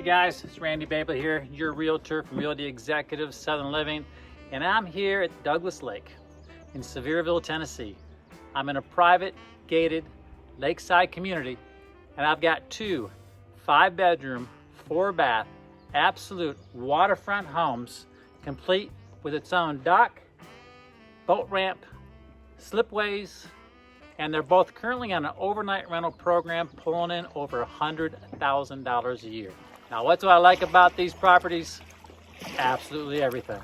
guys, it's Randy Bable here, your realtor from Realty Executive Southern Living, and I'm here at Douglas Lake in Sevierville, Tennessee. I'm in a private, gated, lakeside community, and I've got two 5-bedroom, 4-bath, absolute waterfront homes, complete with its own dock, boat ramp, slipways, and they're both currently on an overnight rental program pulling in over $100,000 a year. Now, what do I like about these properties? Absolutely everything.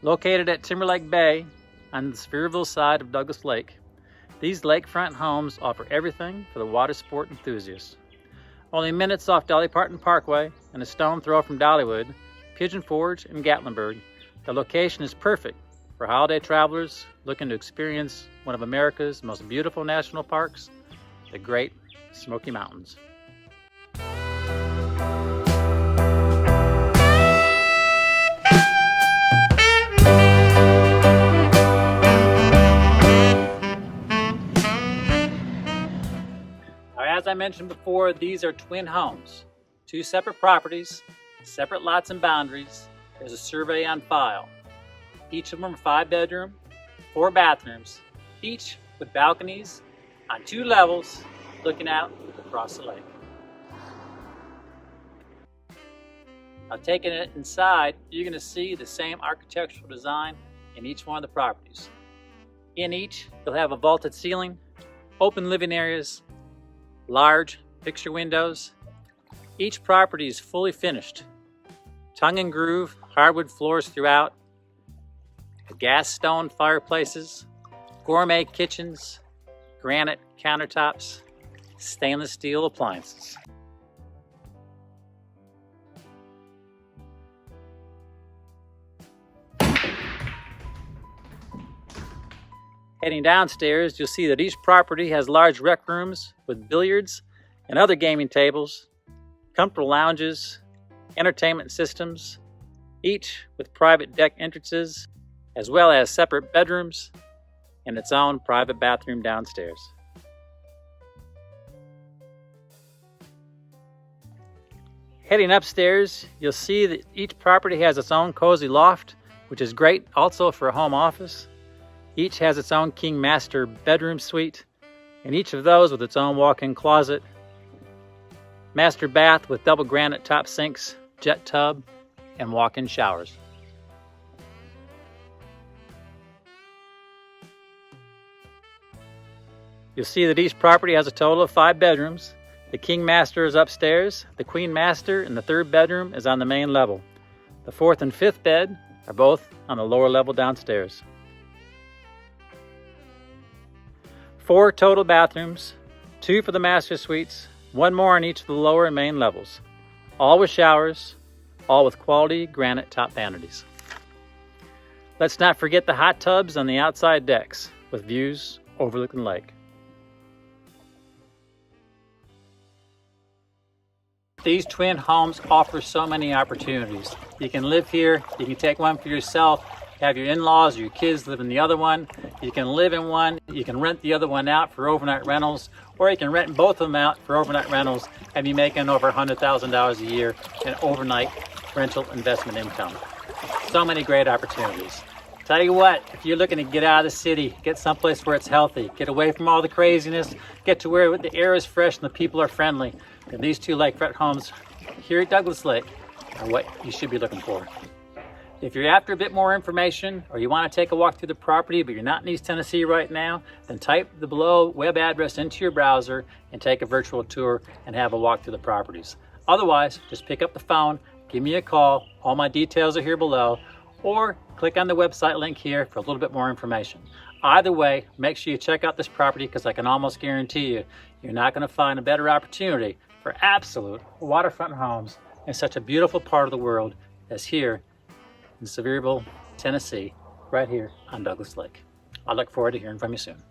Located at Timberlake Bay on the Sevierville side of Douglas Lake, these lakefront homes offer everything for the water sport enthusiast. Only minutes off Dolly Parton Parkway and a stone throw from Dollywood, Pigeon Forge, and Gatlinburg, the location is perfect for holiday travelers looking to experience one of America's most beautiful national parks, the Great Smoky Mountains. As I mentioned before, these are twin homes, 2 separate properties, separate lots and boundaries. There's a survey on file. Each of them are 5-bedroom, 4 bathrooms, each with balconies on 2 levels looking out across the lake. Now, taking it inside, you're going to see the same architectural design in each one of the properties. In each, you'll have a vaulted ceiling, open living areas, large picture windows. Each property is fully finished. Tongue and groove hardwood floors throughout, gas stone fireplaces, gourmet kitchens, granite countertops, stainless steel appliances. Heading downstairs, you'll see that each property has large rec rooms with billiards and other gaming tables, comfortable lounges, entertainment systems, each with private deck entrances, as well as separate bedrooms and its own private bathroom downstairs. Heading upstairs, you'll see that each property has its own cozy loft, which is great also for a home office. Each has its own king master bedroom suite, and each of those with its own walk-in closet, master bath with double granite top sinks, jet tub, and walk-in showers. You'll see that each property has a total of 5 bedrooms. The king master is upstairs, the queen master and the 3rd bedroom is on the main level. The 4th and 5th bed are both on the lower level downstairs. 4 total bathrooms, 2 for the master suites, 1 more on each of the lower and main levels. All with showers, all with quality granite top vanities. Let's not forget the hot tubs on the outside decks with views overlooking the lake. These twin homes offer so many opportunities. You can live here, you can take one for yourself, have your in-laws or your kids live in the other one. You can live in one, you can rent the other one out for overnight rentals, or you can rent both of them out for overnight rentals and be making over $100,000 a year in overnight rental investment income. So many great opportunities. Tell you what, if you're looking to get out of the city, get someplace where it's healthy, get away from all the craziness, get to where the air is fresh and the people are friendly, then these 2 lakefront homes here at Douglas Lake are what you should be looking for. If you're after a bit more information or you want to take a walk through the property but you're not in East Tennessee right now, then type the below web address into your browser and take a virtual tour and have a walk through the properties. Otherwise, just pick up the phone, give me a call, all my details are here below, or click on the website link here for a little bit more information. Either way, make sure you check out this property because I can almost guarantee you, you're not going to find a better opportunity for absolute waterfront homes in such a beautiful part of the world as here in Sevierville, Tennessee, right here on Douglas Lake. I look forward to hearing from you soon.